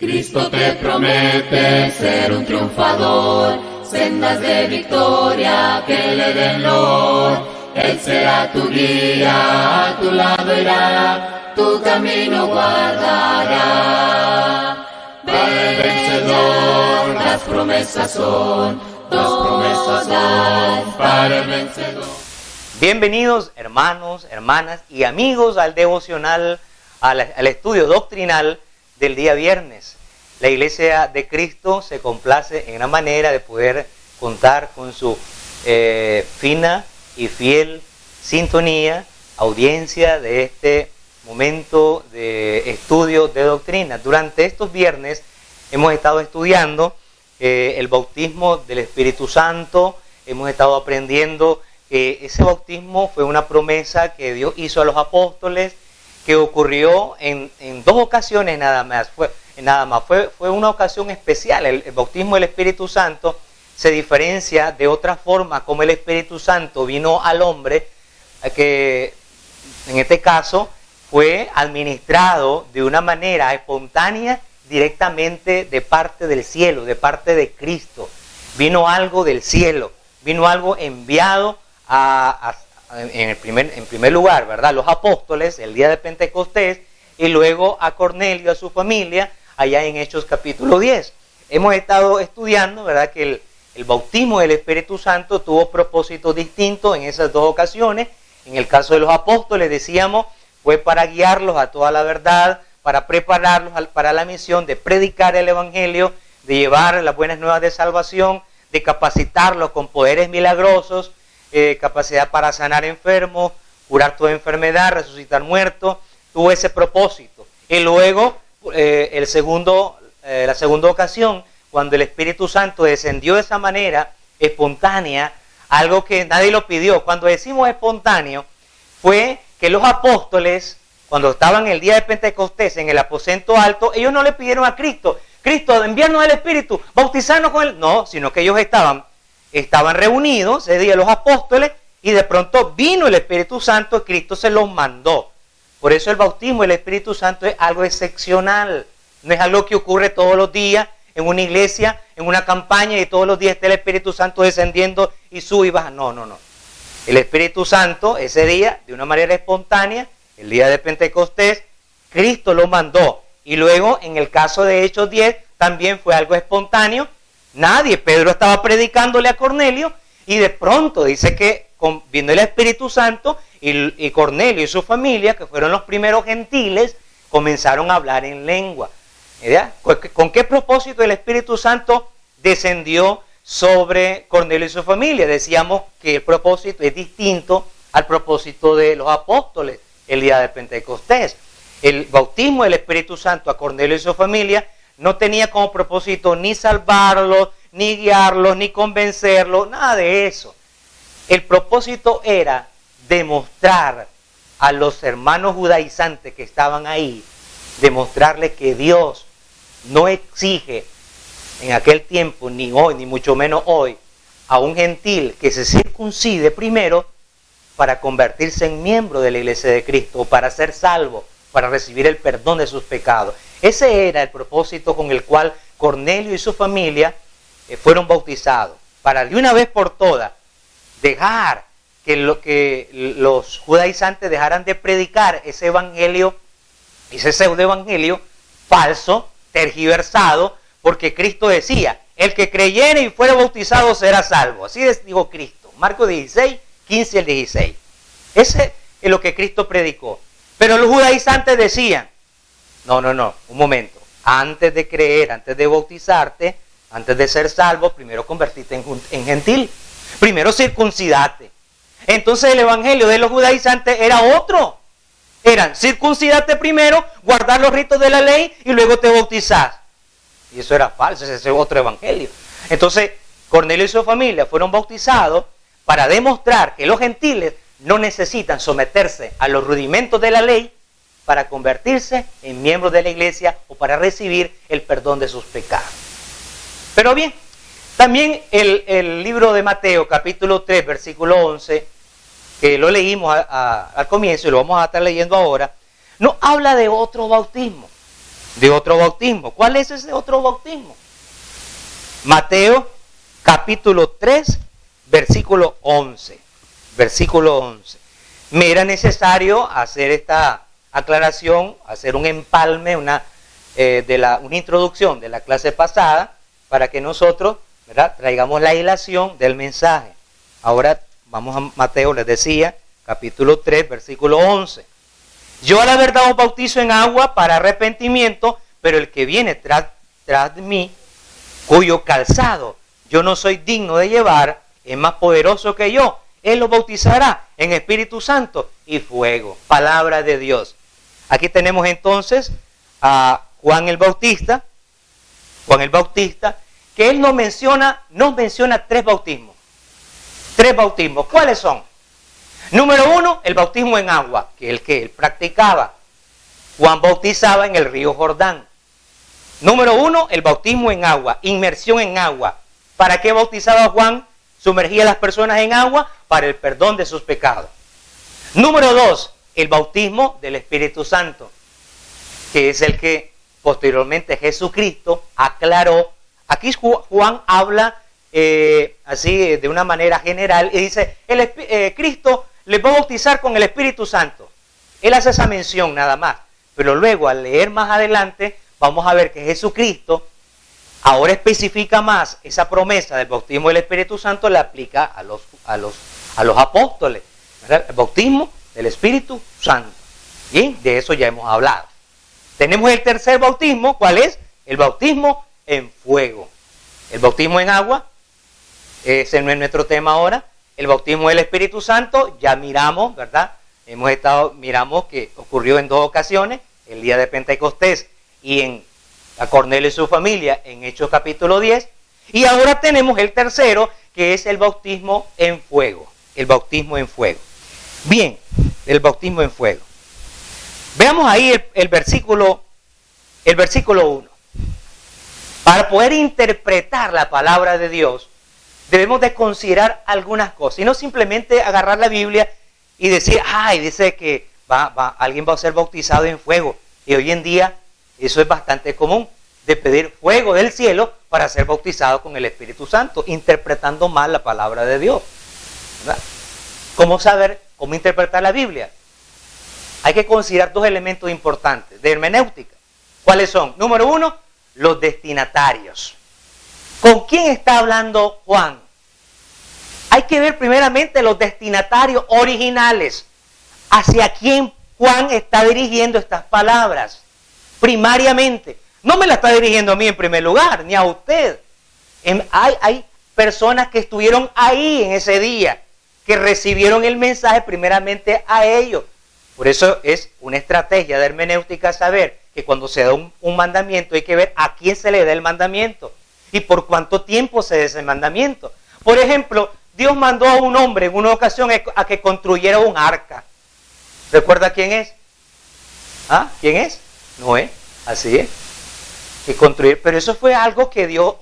Cristo te promete ser un triunfador, sendas de victoria que le den loor. Él será tu guía, a tu lado irá, tu camino guardará. Ven vencedor, las promesas son todas para el vencedor. Bienvenidos hermanos, hermanas y amigos al devocional, al estudio doctrinal del día viernes. La Iglesia de Cristo se complace en gran manera de poder contar con su fina y fiel sintonía, audiencia de este momento de estudio de doctrina. Durante estos viernes hemos estado estudiando el bautismo del Espíritu Santo, hemos estado aprendiendo que ese bautismo fue una promesa que Dios hizo a los apóstoles, que ocurrió en dos ocasiones nada más. Fue una ocasión especial. El bautismo del Espíritu Santo se diferencia de otra forma como el Espíritu Santo vino al hombre, que en este caso fue administrado de una manera espontánea directamente de parte del cielo, de parte de Cristo. Vino algo del cielo, vino algo enviado en primer lugar, ¿verdad?, los apóstoles el día de Pentecostés, y luego a Cornelio, a su familia, allá en Hechos capítulo 10. Hemos estado estudiando, ¿verdad?, que el bautismo del Espíritu Santo tuvo propósitos distintos en esas dos ocasiones. En el caso de los apóstoles, decíamos, fue para guiarlos a toda la verdad, para prepararlos para la misión de predicar el Evangelio, de llevar las buenas nuevas de salvación, de capacitarlos con poderes milagrosos, capacidad para sanar enfermos, curar toda enfermedad, resucitar muertos. Tuvo ese propósito. Y luego, la segunda ocasión, cuando el Espíritu Santo descendió de esa manera espontánea, algo que nadie lo pidió. Cuando decimos espontáneo, fue que los apóstoles, cuando estaban el día de Pentecostés en el aposento alto, ellos no le pidieron a Cristo, envíanos el Espíritu, bautizarnos con él. No, sino que ellos estaban reunidos ese día los apóstoles, y de pronto vino el Espíritu Santo y Cristo se los mandó. Por eso el bautismo del Espíritu Santo es algo excepcional. No es algo que ocurre todos los días en una iglesia, en una campaña, y todos los días está el Espíritu Santo descendiendo y sube y baja. No. El Espíritu Santo ese día, de una manera espontánea, el día de Pentecostés, Cristo lo mandó. Y luego, en el caso de Hechos 10, también fue algo espontáneo. Pedro estaba predicándole a Cornelio, y de pronto dice que vino el Espíritu Santo, y Cornelio y su familia, que fueron los primeros gentiles, comenzaron a hablar en lengua. ¿Verdad? ¿Con qué propósito el Espíritu Santo descendió sobre Cornelio y su familia? Decíamos que el propósito es distinto al propósito de los apóstoles el día de Pentecostés. El bautismo del Espíritu Santo a Cornelio y su familia no tenía como propósito ni salvarlos, ni guiarlos, ni convencerlos, nada de eso. El propósito era demostrar a los hermanos judaizantes que estaban ahí, demostrarles que Dios no exige en aquel tiempo, ni hoy, ni mucho menos hoy, a un gentil que se circuncide primero para convertirse en miembro de la Iglesia de Cristo, para ser salvo, para recibir el perdón de sus pecados. Ese era el propósito con el cual Cornelio y su familia fueron bautizados, para de una vez por todas dejar que los judaizantes dejaran de predicar ese evangelio, ese pseudoevangelio falso, tergiversado, porque Cristo decía, el que creyere y fuera bautizado será salvo. Así dijo Cristo, Marcos 16, 15 al 16. Ese es lo que Cristo predicó. Pero los judaizantes decían, no, un momento, antes de creer, antes de bautizarte, antes de ser salvo, primero convertite en gentil, primero circuncidate. Entonces el evangelio de los judaizantes era otro. Eran circuncidate primero, guardar los ritos de la ley y luego te bautizás. Y eso era falso, ese es otro evangelio. Entonces Cornelio y su familia fueron bautizados para demostrar que los gentiles no necesitan someterse a los rudimentos de la ley para convertirse en miembros de la iglesia o para recibir el perdón de sus pecados. Pero bien, también el libro de Mateo, capítulo 3, versículo 11, que lo leímos al comienzo y lo vamos a estar leyendo ahora, nos habla de otro bautismo. de otro bautismo. ¿Cuál es ese otro bautismo? Mateo capítulo 3, versículo 11. Versículo 11. Me era necesario hacer esta aclaración, hacer un empalme, una introducción de la clase pasada, para que nosotros, ¿verdad?, traigamos la hilación del mensaje. Ahora vamos a Mateo, les decía, capítulo 3, versículo 11. Yo a la verdad os bautizo en agua para arrepentimiento, pero el que viene tras de mí, cuyo calzado yo no soy digno de llevar, es más poderoso que yo. Él los bautizará en Espíritu Santo y fuego. Palabra de Dios. Aquí tenemos entonces a Juan el Bautista, que él nos menciona tres bautismos. Tres bautismos. ¿Cuáles son? Número 1, el bautismo en agua, que es el que él practicaba. Juan bautizaba en el río Jordán. Número 1, el bautismo en agua, inmersión en agua. ¿Para qué bautizaba Juan? Sumergía a las personas en agua para el perdón de sus pecados. Número 2, el bautismo del Espíritu Santo, que es el que posteriormente Jesucristo aclaró. Aquí Juan habla así de una manera general y dice, Cristo les va a bautizar con el Espíritu Santo. Él hace esa mención nada más, pero luego al leer más adelante vamos a ver que Jesucristo ahora especifica más esa promesa del bautismo del Espíritu Santo, la aplica a los apóstoles, ¿verdad? El bautismo del Espíritu Santo. Y de eso ya hemos hablado. Tenemos el tercer bautismo, ¿cuál es? El bautismo en fuego. El bautismo en agua, ese no es nuestro tema ahora. El bautismo del Espíritu Santo, ya miramos, ¿verdad? Miramos que ocurrió en 2 ocasiones, el día de Pentecostés y en a Cornelio y su familia en Hechos capítulo 10. Y ahora tenemos el tercero, que es el bautismo en fuego. El bautismo en fuego. Bien, el bautismo en fuego. Veamos ahí el versículo 1. Para poder interpretar la palabra de Dios, debemos de considerar algunas cosas. Y no simplemente agarrar la Biblia y decir, dice que alguien va a ser bautizado en fuego. Y hoy en día eso es bastante común, de pedir fuego del cielo para ser bautizado con el Espíritu Santo, interpretando mal la palabra de Dios, ¿verdad? ¿Cómo saber cómo interpretar la Biblia? Hay que considerar 2 elementos importantes de hermenéutica. ¿Cuáles son? Número 1, los destinatarios. ¿Con quién está hablando Juan? Hay que ver primeramente los destinatarios originales. ¿Hacia quién Juan está dirigiendo estas palabras? Primariamente, no me la está dirigiendo a mí en primer lugar, ni a usted. Hay personas que estuvieron ahí en ese día, que recibieron el mensaje primeramente a ellos. Por eso es una estrategia de hermenéutica saber que cuando se da un mandamiento hay que ver a quién se le da el mandamiento y por cuánto tiempo se da ese mandamiento. Por ejemplo, Dios mandó a un hombre en una ocasión a que construyera un arca. ¿Recuerda quién es? ¿Quién es? Noé, así es, que construir, pero eso fue algo que Dios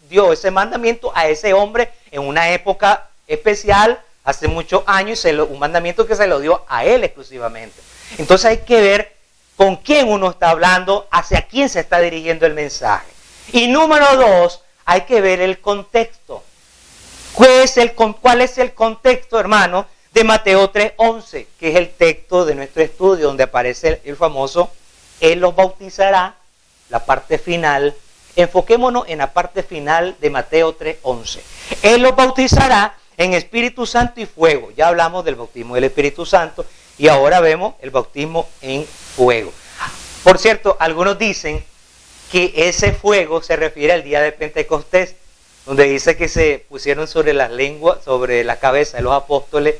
dio ese mandamiento a ese hombre en una época especial, hace muchos años, un mandamiento que se lo dio a él exclusivamente. Entonces hay que ver con quién uno está hablando, hacia quién se está dirigiendo el mensaje. Y número 2, hay que ver el contexto. ¿Cuál es el contexto, hermano, de Mateo 3:11, que es el texto de nuestro estudio, donde aparece el famoso Él los bautizará, la parte final? Enfoquémonos en la parte final de Mateo 3:11. Él los bautizará en Espíritu Santo y fuego. Ya hablamos del bautismo del Espíritu Santo y ahora vemos el bautismo en fuego. Por cierto, algunos dicen que ese fuego se refiere al día de Pentecostés, donde dice que se pusieron sobre las lenguas, sobre la cabeza de los apóstoles.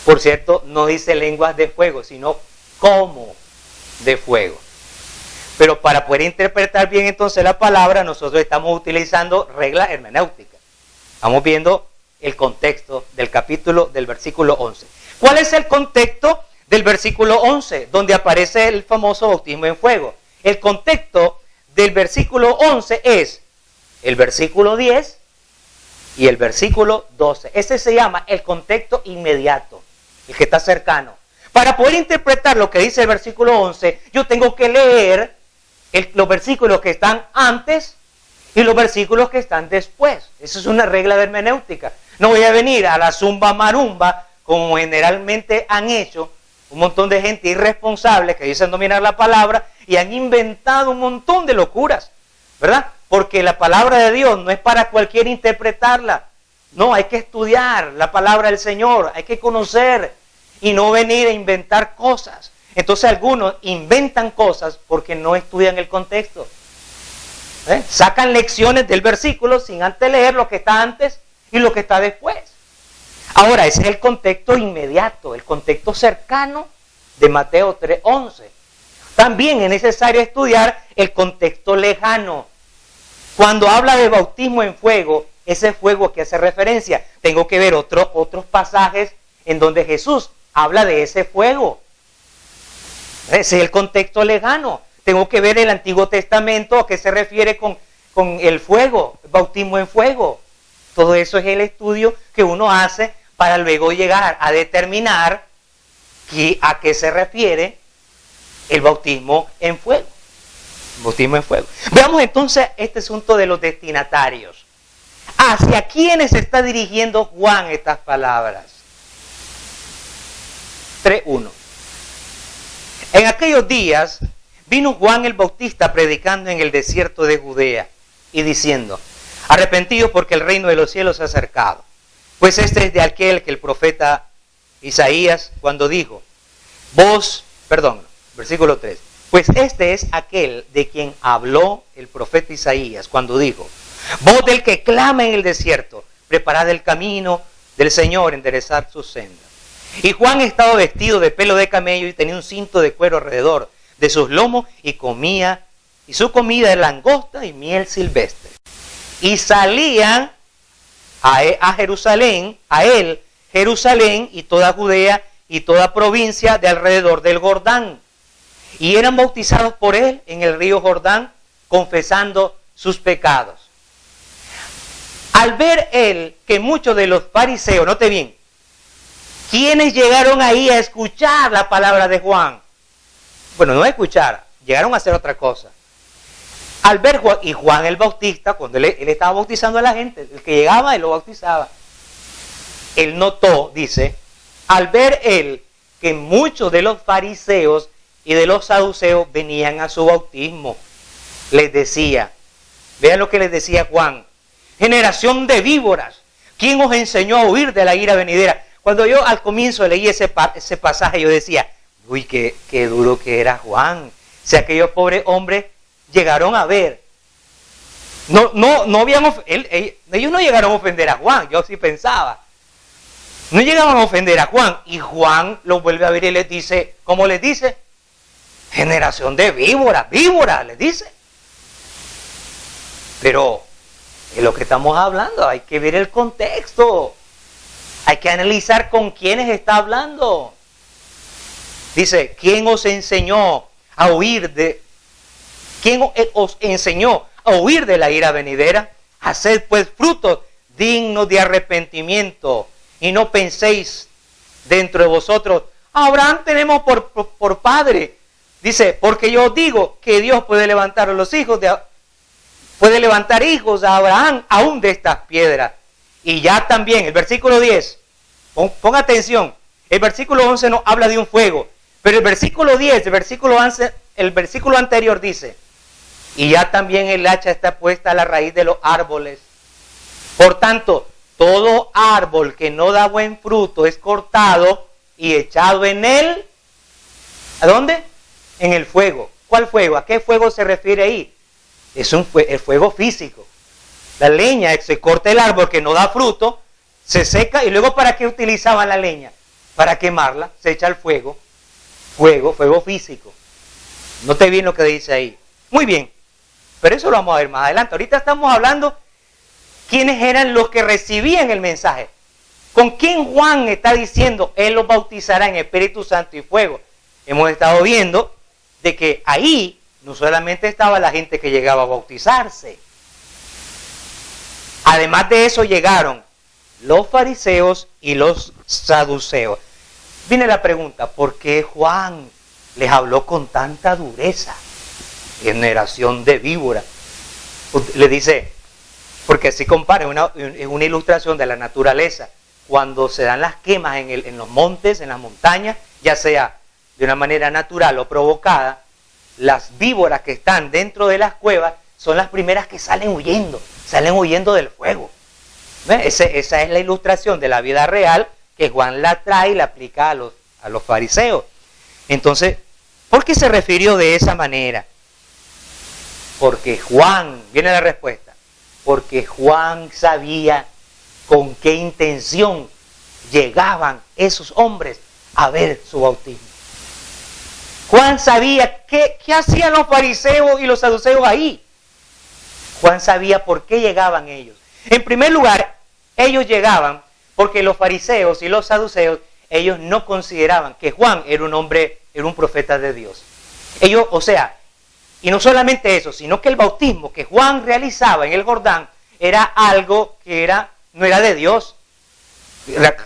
Por cierto, no dice lenguas de fuego, sino como de fuego. Pero para poder interpretar bien entonces la palabra, nosotros estamos utilizando reglas hermenéuticas. Estamos viendo el contexto del versículo 11. ¿Cuál es el contexto del versículo 11? Donde aparece el famoso bautismo en fuego. El contexto del versículo 11 es el versículo 10 y el versículo 12. Ese se llama el contexto inmediato, el que está cercano. Para poder interpretar lo que dice el versículo 11, yo tengo que leer los versículos que están antes y los versículos que están después. Esa es una regla de hermenéutica. No voy a venir a la zumba marumba, como generalmente han hecho un montón de gente irresponsable que dicen dominar la palabra y han inventado un montón de locuras, ¿verdad? Porque la palabra de Dios no es para cualquiera interpretarla. No, hay que estudiar la palabra del Señor, hay que conocer y no venir a inventar cosas. Entonces algunos inventan cosas porque no estudian el contexto. Sacan lecciones del versículo sin antes leer lo que está antes y lo que está después. Ahora, ese es el contexto inmediato, el contexto cercano de Mateo 3:11. También es necesario estudiar el contexto lejano. Cuando habla de bautismo en fuego, ese fuego que hace referencia, tengo que ver otros pasajes en donde Jesús habla de ese fuego. Ese es el contexto lejano. Tengo que ver el Antiguo Testamento a qué se refiere con el fuego, el bautismo en fuego. Todo eso es el estudio que uno hace para luego llegar a determinar a qué se refiere el bautismo en fuego. El bautismo en fuego. Veamos entonces este asunto de los destinatarios. ¿Hacia quiénes se está dirigiendo Juan estas palabras? 3:1. En aquellos días vino Juan el Bautista predicando en el desierto de Judea y diciendo: arrepentidos porque el reino de los cielos se ha acercado. Pues este es de aquel que el profeta Isaías cuando dijo, versículo 3. Pues este es aquel de quien habló el profeta Isaías cuando dijo, voz del que clama en el desierto, preparad el camino del Señor, enderezad sus sendas. Y Juan estaba vestido de pelo de camello y tenía un cinto de cuero alrededor de sus lomos y comía, y su comida era langosta y miel silvestre. Y salían a Jerusalén, a él, Jerusalén y toda Judea y toda provincia de alrededor del Jordán. Y eran bautizados por él en el río Jordán, confesando sus pecados. Al ver él que muchos de los fariseos, note bien, ¿quiénes llegaron ahí a escuchar la palabra de Juan? Bueno, no a escuchar, llegaron a hacer otra cosa. Al ver Juan, y Juan el Bautista, cuando él estaba bautizando a la gente, el que llegaba, él lo bautizaba. Él notó, dice, al ver él que muchos de los fariseos y de los saduceos venían a su bautismo, les decía, vean lo que les decía Juan, generación de víboras, ¿quién os enseñó a huir de la ira venidera? Cuando yo al comienzo leí ese pasaje, yo decía, uy, qué duro que era Juan. O sea, aquellos pobres hombres llegaron a ver. Ellos no llegaron a ofender a Juan, yo sí pensaba. No llegaban a ofender a Juan. Y Juan los vuelve a ver y les dice, ¿cómo les dice? Generación de víboras, les dice. Pero de lo que estamos hablando, hay que ver el contexto. Hay que analizar con quiénes está hablando. Dice, ¿quién os enseñó a huir de la ira venidera? Haced pues frutos dignos de arrepentimiento y no penséis dentro de vosotros, Abraham tenemos por padre. Dice, porque yo os digo que Dios puede levantar hijos a Abraham aún de estas piedras. Y ya también, el versículo 10, pon atención, el versículo 11 nos habla de un fuego, pero el versículo 10, el versículo anterior dice, y ya también el hacha está puesta a la raíz de los árboles. Por tanto, todo árbol que no da buen fruto es cortado y echado en él, ¿a dónde? En el fuego. ¿Cuál fuego? ¿A qué fuego se refiere ahí? Es el fuego físico. La leña, se corta el árbol que no da fruto, se seca y luego ¿para qué utilizaban la leña? Para quemarla, se echa al fuego. Fuego físico. Note bien lo que dice ahí. Muy bien, pero eso lo vamos a ver más adelante. Ahorita estamos hablando quiénes eran los que recibían el mensaje. ¿Con quién Juan está diciendo? Él los bautizará en Espíritu Santo y fuego. Hemos estado viendo de que ahí no solamente estaba la gente que llegaba a bautizarse. Además de eso llegaron los fariseos y los saduceos. Viene la pregunta, ¿por qué Juan les habló con tanta dureza? generación de víboras. Le dice, porque así compara, es una ilustración de la naturaleza. Cuando se dan las quemas en los montes, en las montañas, ya sea de una manera natural o provocada, las víboras que están dentro de las cuevas son las primeras que salen huyendo del fuego. Esa es la ilustración de la vida real que Juan la trae y la aplica a los fariseos. Entonces, ¿por qué se refirió de esa manera? Porque Juan, viene la respuesta, porque Juan sabía con qué intención llegaban esos hombres a ver su bautismo. Juan sabía qué hacían los fariseos y los saduceos ahí. Juan sabía por qué llegaban ellos. En primer lugar, ellos llegaban porque los fariseos y los saduceos, ellos no consideraban que Juan era un profeta de Dios. Ellos, y no solamente eso, sino que el bautismo que Juan realizaba en el Jordán era algo que no era de Dios.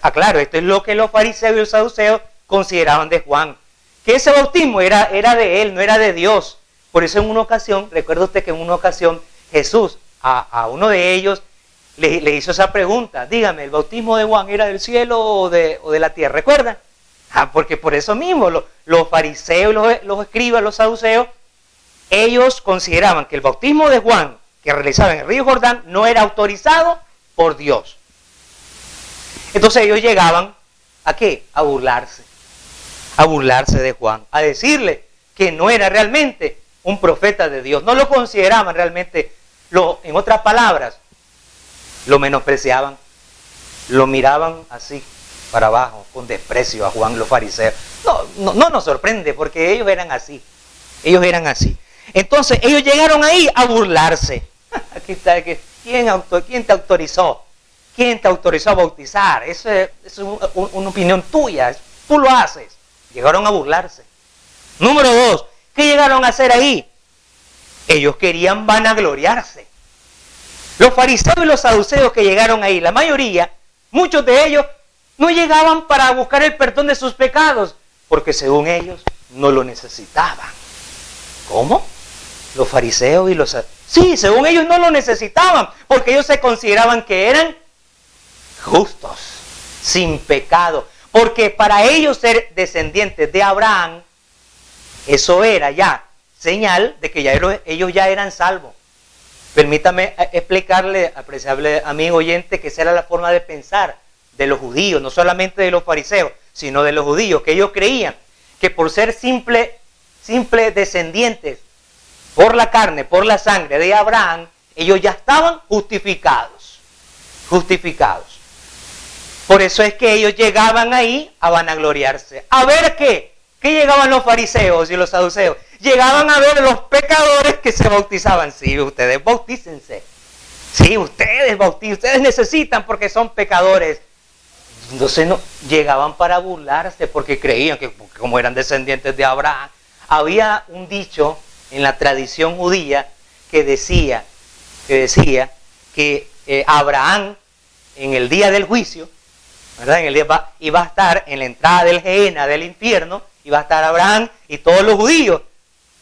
Aclaro, esto es lo que los fariseos y los saduceos consideraban de Juan. Que ese bautismo era de él, no era de Dios. Por eso en una ocasión, recuerda usted que en una ocasión Jesús a uno de ellos le hizo esa pregunta: dígame, ¿el bautismo de Juan era del cielo o de la tierra? ¿Recuerdan? Porque por eso mismo los fariseos, los escribas, los saduceos, ellos consideraban que el bautismo de Juan que realizaba en el río Jordán no era autorizado por Dios. Entonces ellos llegaban ¿a qué? A burlarse de Juan, a decirle que no era realmente un profeta de Dios. No lo consideraban realmente, en otras palabras, lo menospreciaban, lo miraban así para abajo, con desprecio a Juan, los fariseos. No nos sorprende, porque ellos eran así. Entonces ellos llegaron ahí a burlarse. Aquí está, ¿quién te autorizó? ¿Quién te autorizó a bautizar? Eso es una opinión tuya, tú lo haces. Llegaron a burlarse. Número 2, ¿qué llegaron a hacer ahí? Ellos querían vanagloriarse. Los fariseos y los saduceos que llegaron ahí, la mayoría, muchos de ellos, no llegaban para buscar el perdón de sus pecados, porque según ellos no lo necesitaban. ¿Cómo? Los fariseos y los saduceos. Sí, según ellos no lo necesitaban, porque ellos se consideraban que eran justos, sin pecado. Porque para ellos ser descendientes de Abraham, eso era ya señal de que ellos ya eran salvos. Permítame explicarle, apreciable amigo oyente, que esa era la forma de pensar de los judíos, no solamente de los fariseos, sino de los judíos, que ellos creían que por ser simple descendientes por la carne, por la sangre de Abraham, ellos ya estaban justificados. Por eso es que ellos llegaban ahí a vanagloriarse. A ver qué llegaban los fariseos y los saduceos. Llegaban a ver los pecadores que se bautizaban. Sí, ustedes bautícense. Sí, ustedes necesitan porque son pecadores. Entonces llegaban para burlarse porque creían que como eran descendientes de Abraham. Había un dicho en la tradición judía que decía que Abraham en el día del juicio, ¿verdad? Iba a estar en la entrada del Gehenna, del infierno, iba a estar Abraham y todos los judíos.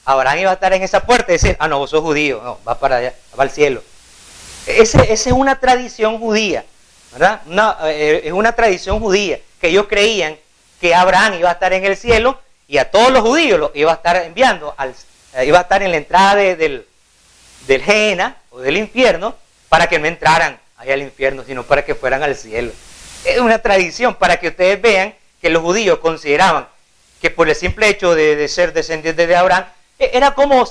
Abraham iba a estar en esa puerta y decir: ah, no, vos sos judío, no, va para allá, va al cielo. Esa es una tradición judía, ¿verdad? Es una tradición judía, que ellos creían que Abraham iba a estar en el cielo y a todos los judíos los iba a estar enviando, iba a estar en la entrada del Gehenna o del infierno, para que no entraran ahí al infierno, sino para que fueran al cielo. Es una tradición para que ustedes vean que los judíos consideraban que por el simple hecho de ser descendientes de Abraham, era como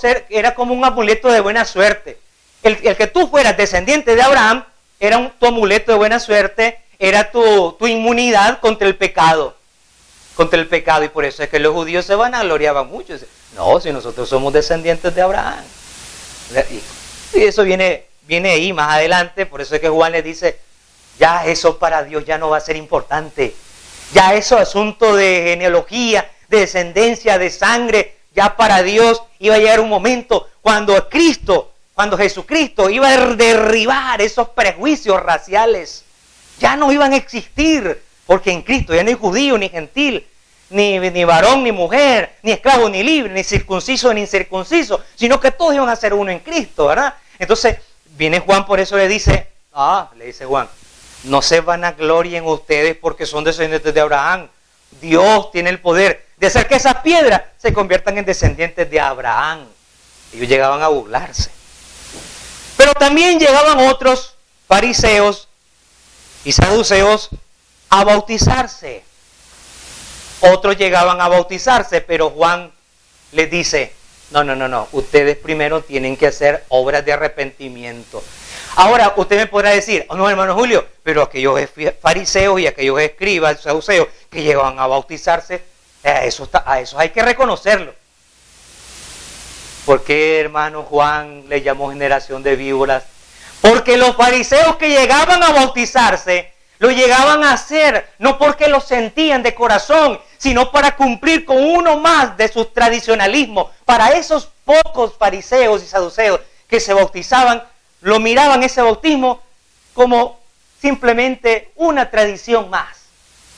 un amuleto de buena suerte. El que tú fueras descendiente de Abraham era tu amuleto de buena suerte, era tu inmunidad contra el pecado. Y por eso es que los judíos se vanagloriaban mucho. No, si nosotros somos descendientes de Abraham. Y eso viene ahí más adelante, por eso es que Juan les dice: ya eso para Dios ya no va a ser importante. Ya eso asunto de genealogía, de descendencia, de sangre, ya para Dios iba a llegar un momento cuando Jesucristo iba a derribar esos prejuicios raciales. Ya no iban a existir, porque en Cristo ya no hay judío ni gentil. ni varón ni mujer, ni esclavo ni libre, ni circunciso ni incircunciso, sino que todos iban a ser uno en Cristo, ¿verdad? Entonces viene Juan, por eso le dice Juan, no se vanaglorien ustedes porque son descendientes de Abraham. Dios tiene el poder de hacer que esas piedras se conviertan en descendientes de Abraham. Ellos llegaban a burlarse. Pero también llegaban otros fariseos y saduceos a bautizarse. Otros llegaban a bautizarse, pero Juan les dice, no, ustedes primero tienen que hacer obras de arrepentimiento. Ahora, usted me podrá decir, no, hermano Julio, pero aquellos fariseos y aquellos escribas, saduceos, que llegaban a bautizarse, a eso hay que reconocerlo. ¿Por qué, hermano Juan, le llamó generación de víboras? Porque los fariseos que llegaban a bautizarse, lo llegaban a hacer, no porque lo sentían de corazón, sino para cumplir con uno más de sus tradicionalismos. Para esos pocos fariseos y saduceos que se bautizaban, lo miraban ese bautismo como simplemente una tradición más,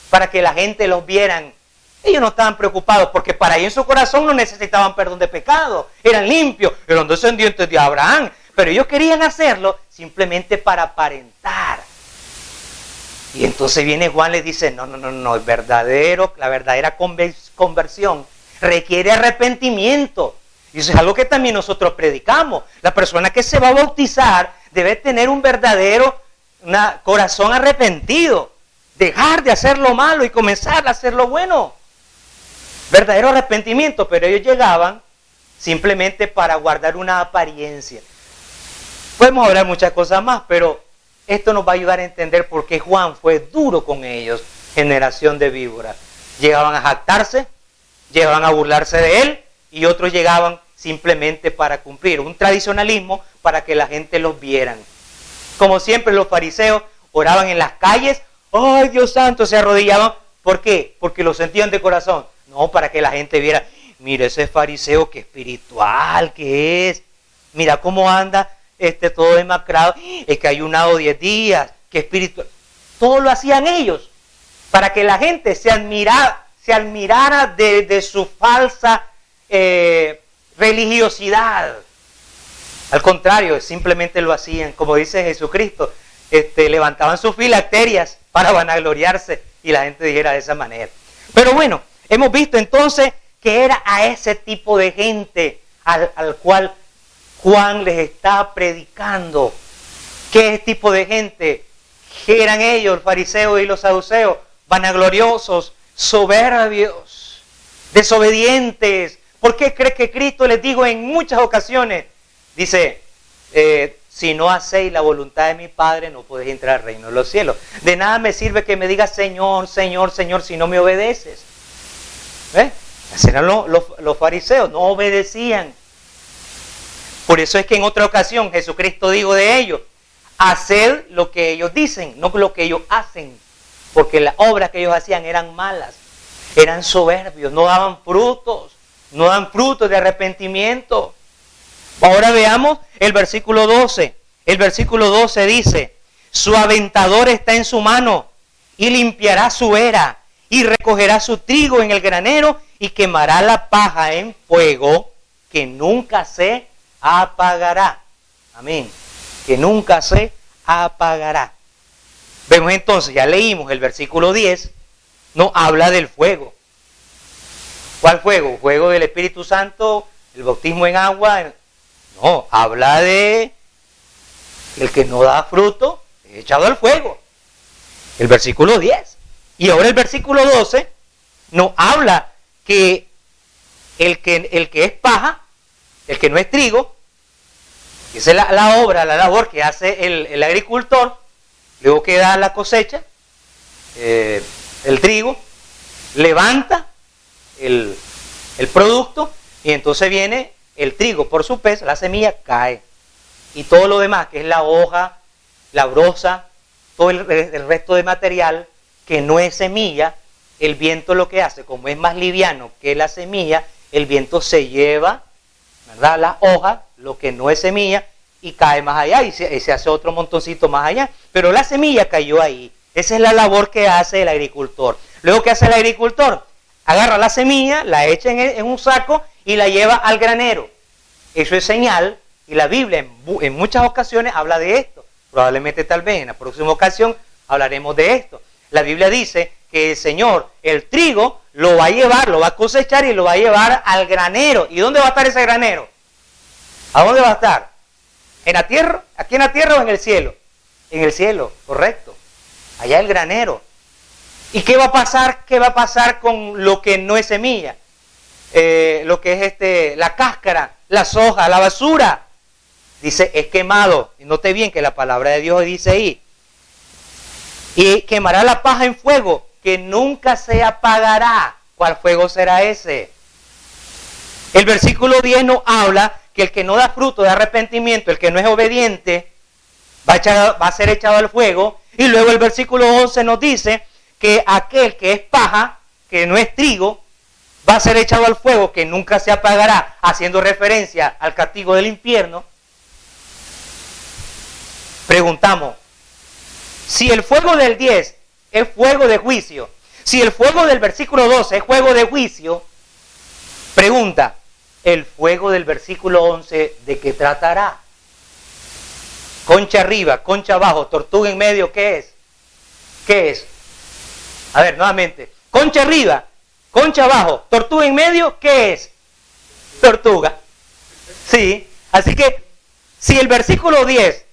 para que la gente los vieran. Ellos no estaban preocupados, porque para ellos en su corazón no necesitaban perdón de pecado, eran limpios, eran descendientes de Abraham, pero ellos querían hacerlo simplemente para aparentar. Y entonces viene Juan y les dice, no, la verdadera conversión requiere arrepentimiento. Y eso es algo que también nosotros predicamos. La persona que se va a bautizar debe tener un verdadero corazón arrepentido, dejar de hacer lo malo y comenzar a hacer lo bueno. Verdadero arrepentimiento, pero ellos llegaban simplemente para guardar una apariencia. Podemos hablar muchas cosas más, pero esto nos va a ayudar a entender por qué Juan fue duro con ellos, generación de víboras. Llegaban a jactarse, llegaban a burlarse de él, y otros llegaban simplemente para cumplir un tradicionalismo para que la gente los vieran. Como siempre, los fariseos oraban en las calles, ¡ay, Dios santo!, se arrodillaban. ¿Por qué? Porque lo sentían de corazón. No, para que la gente viera, mira ese fariseo, qué espiritual que es. Mira cómo anda todo demacrado. Es que ha ayunado 10 días, qué espiritual. Todo lo hacían ellos para que la gente se admirara de su falsa religiosidad. Al contrario, simplemente lo hacían, como dice Jesucristo, levantaban sus filacterias para vanagloriarse y la gente dijera de esa manera. Pero bueno, hemos visto entonces que era a ese tipo de gente al cual Juan les está predicando. ¿Qué tipo de gente? ¿Qué eran ellos, los fariseos y los saduceos? Vanagloriosos, soberbios, desobedientes. ¿Por qué cree que Cristo les dijo en muchas ocasiones? Dice, si no hacéis la voluntad de mi Padre, no podéis entrar al reino de los cielos. De nada me sirve que me digas Señor, Señor, Señor, si no me obedeces. ¿Ves? Así eran los fariseos, no obedecían. Por eso es que en otra ocasión Jesucristo dijo de ellos, haced lo que ellos dicen, no lo que ellos hacen. Porque las obras que ellos hacían eran malas, eran soberbios, no daban frutos de arrepentimiento. Ahora veamos el versículo 12. El versículo 12 dice, su aventador está en su mano y limpiará su era y recogerá su trigo en el granero y quemará la paja en fuego que nunca se apagará. Amén. Que nunca se apagará. Vemos entonces, ya leímos el versículo 10, no habla del fuego. ¿Cuál fuego? ¿Fuego del Espíritu Santo? ¿El bautismo en agua? No, habla de el que no da fruto, es echado al fuego. El versículo 10. Y ahora el versículo 12 nos habla que el que es paja, el que no es trigo, esa es la labor que hace el agricultor, luego que da la cosecha, el trigo, levanta el producto y entonces viene el trigo por su peso, la semilla cae. Y todo lo demás, que es la hoja, la broza, todo el resto de material que no es semilla, el viento lo que hace, como es más liviano que la semilla, el viento se lleva, ¿verdad?, la hoja, lo que no es semilla, y cae más allá, y se hace otro montoncito más allá. Pero la semilla cayó ahí. Esa es la labor que hace el agricultor. Luego, ¿qué hace el agricultor? agarra la semilla, la echa en un saco y la lleva al granero. Eso es señal, y la Biblia en muchas ocasiones habla de esto. Probablemente tal vez en la próxima ocasión hablaremos de esto. La Biblia dice que el Señor, el trigo, lo va a llevar, lo va a cosechar y lo va a llevar al granero. ¿Y dónde va a estar ese granero? ¿A dónde va a estar? ¿En la tierra? ¿Aquí en la tierra o en el cielo? En el cielo, correcto. Allá el granero. ¿Y qué va a pasar? ¿Qué va a pasar con lo que no es semilla? Lo que es la cáscara, las hojas, la basura. Dice, es quemado. Y note bien que la palabra de Dios dice ahí. Y quemará la paja en fuego, que nunca se apagará. ¿Cuál fuego será ese? El versículo 10 nos habla que el que no da fruto de arrepentimiento, el que no es obediente, va a ser echado al fuego. Y luego el versículo 11 nos dice que aquel que es paja, que no es trigo, va a ser echado al fuego, que nunca se apagará, haciendo referencia al castigo del infierno. Preguntamos, si el fuego del 10 es fuego de juicio, si el fuego del versículo 12 es fuego de juicio, pregunta, ¿el fuego del versículo 11 de qué tratará? Concha arriba, concha abajo, tortuga en medio, ¿qué es? ¿Qué es? A ver, nuevamente, concha arriba, concha abajo, tortuga en medio, ¿qué es? Tortuga. Sí, así que si el versículo 10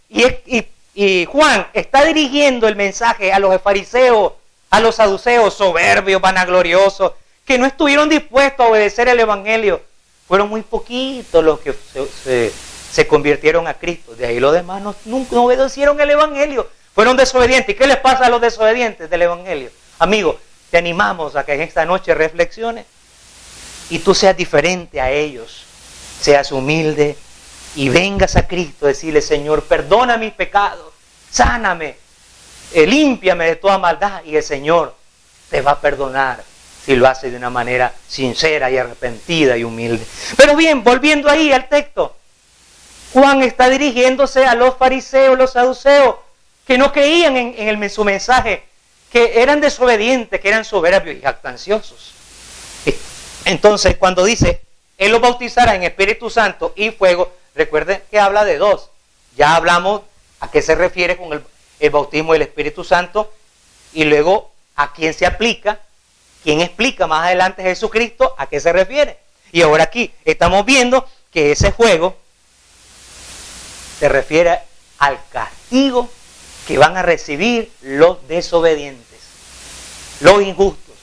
y Juan está dirigiendo el mensaje a los fariseos, a los saduceos, soberbios, vanagloriosos, que no estuvieron dispuestos a obedecer el evangelio, fueron muy poquitos los que se convirtieron a Cristo. De ahí los demás nunca obedecieron el evangelio, fueron desobedientes. ¿Y qué les pasa a los desobedientes del evangelio? Amigo, te animamos a que en esta noche reflexiones y tú seas diferente a ellos, seas humilde y vengas a Cristo a decirle, Señor, perdona mis pecados, sáname, límpiame de toda maldad, y el Señor te va a perdonar si lo hace de una manera sincera y arrepentida y humilde. Pero bien, volviendo ahí al texto, Juan está dirigiéndose a los fariseos, los saduceos, que no creían en su mensaje, que eran desobedientes, que eran soberbios y jactanciosos. Entonces, cuando dice, Él los bautizará en Espíritu Santo y fuego, recuerden que habla de dos. Ya hablamos a qué se refiere con el bautismo del Espíritu Santo y luego a quién se aplica, quién explica más adelante Jesucristo a qué se refiere. Y ahora aquí estamos viendo que ese fuego se refiere al castigo que van a recibir los desobedientes, los injustos,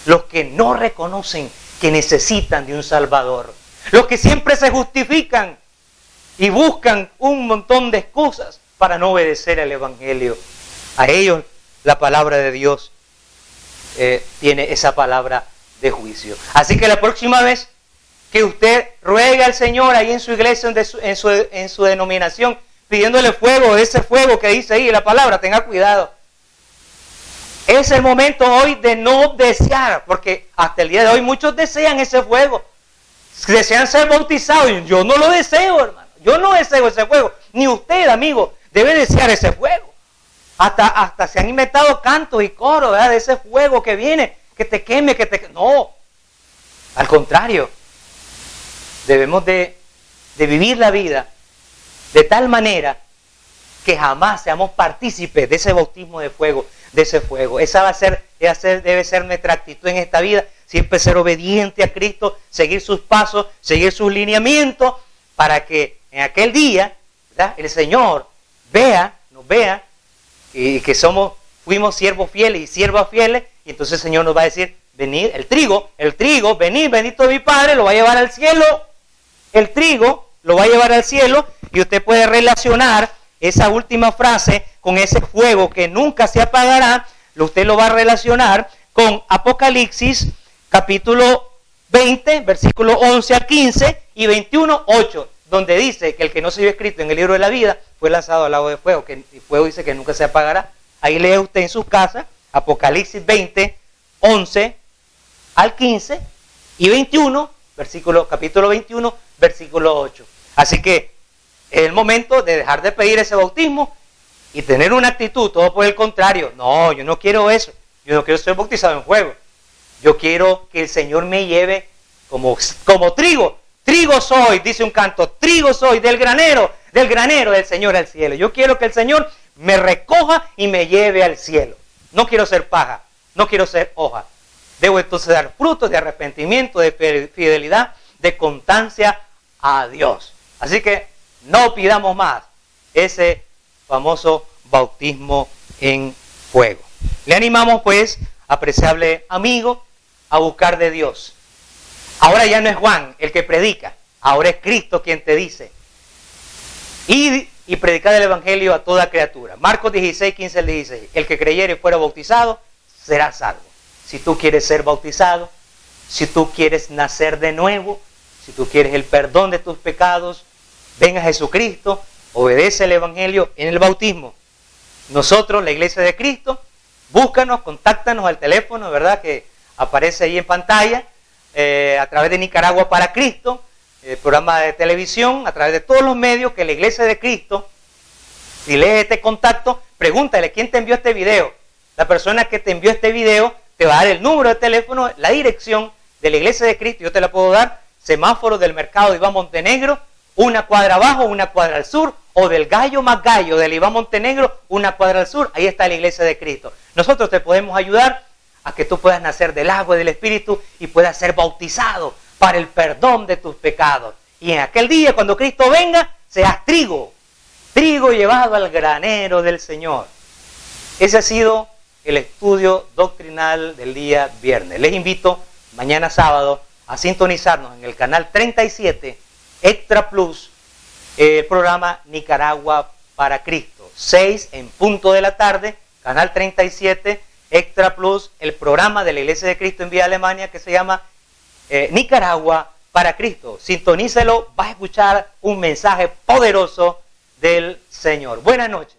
los que no reconocen que necesitan de un Salvador, los que siempre se justifican y buscan un montón de excusas para no obedecer el evangelio. A ellos la palabra de Dios tiene esa palabra de juicio. Así que la próxima vez que usted ruegue al Señor ahí en su iglesia, en su denominación, pidiéndole fuego, ese fuego que dice ahí la palabra, tenga cuidado. Es el momento hoy de no desear, porque hasta el día de hoy muchos desean ese fuego, desean ser bautizados. Yo no lo deseo, hermano, yo no deseo ese fuego, ni usted, amigo, debe desear ese fuego. Hasta se han inventado cantos y coros, ¿verdad?, de ese fuego que viene, que te queme, No, al contrario, debemos de vivir la vida de tal manera que jamás seamos partícipes de ese bautismo de fuego, de ese fuego. Esa debe ser nuestra actitud en esta vida, siempre ser obediente a Cristo, seguir sus pasos, seguir sus lineamientos, para que en aquel día, ¿verdad?, el Señor nos vea y que fuimos siervos fieles y siervas fieles, y entonces el Señor nos va a decir, venid, el trigo, venid, bendito mi Padre, lo va a llevar al cielo. El trigo lo va a llevar al cielo, y usted puede relacionar esa última frase con ese fuego que nunca se apagará. Usted lo va a relacionar con Apocalipsis capítulo 20, versículo 11 al 15 y 21, 8, donde dice que el que no se vio escrito en el libro de la vida fue lanzado al lago de fuego, que el fuego dice que nunca se apagará. Ahí lee usted en su casa Apocalipsis 20, 11 al 15 y 21, capítulo 21, versículo 8. Así que es el momento de dejar de pedir ese bautismo y tener una actitud, todo por el contrario. No, yo no quiero eso. Yo no quiero ser bautizado en fuego. Yo quiero que el Señor me lleve como trigo. Trigo soy, dice un canto, trigo soy del granero del Señor al cielo. Yo quiero que el Señor me recoja y me lleve al cielo. No quiero ser paja, no quiero ser hoja. Debo entonces dar frutos de arrepentimiento, de fidelidad, de constancia a Dios. Así que no pidamos más ese famoso bautismo en fuego. Le animamos pues, apreciable amigo, a buscar de Dios. Ahora ya no es Juan el que predica, ahora es Cristo quien te dice: id y predicad el evangelio a toda criatura. Marcos 16, 15 al 16. El que creyere y fuera bautizado será salvo. Si tú quieres ser bautizado, si tú quieres nacer de nuevo, si tú quieres el perdón de tus pecados, ven a Jesucristo, obedece el evangelio en el bautismo. Nosotros, la Iglesia de Cristo, búscanos, contáctanos al teléfono, ¿verdad?, que aparece ahí en pantalla, a través de Nicaragua para Cristo, el programa de televisión, a través de todos los medios que la Iglesia de Cristo. Si lees este contacto, pregúntale quién te envió este video. La persona que te envió este video te va a dar el número de teléfono, la dirección de la Iglesia de Cristo. Yo te la puedo dar: semáforo del mercado de Iván Montenegro, una cuadra abajo, una cuadra al sur, o del Gallo más Gallo del Iván Montenegro, una cuadra al sur. Ahí está la Iglesia de Cristo. Nosotros te podemos ayudar a que tú puedas nacer del agua y del Espíritu y puedas ser bautizado para el perdón de tus pecados. Y en aquel día, cuando Cristo venga, seas trigo llevado al granero del Señor. Ese ha sido el estudio doctrinal del día viernes. Les invito mañana sábado a sintonizarnos en el canal 37 Extra Plus, el programa Nicaragua para Cristo. 6 en punto de la tarde, canal 37 Extra Plus, el programa de la Iglesia de Cristo en Vía Alemania que se llama Nicaragua para Cristo. Sintonícelo, vas a escuchar un mensaje poderoso del Señor. Buenas noches.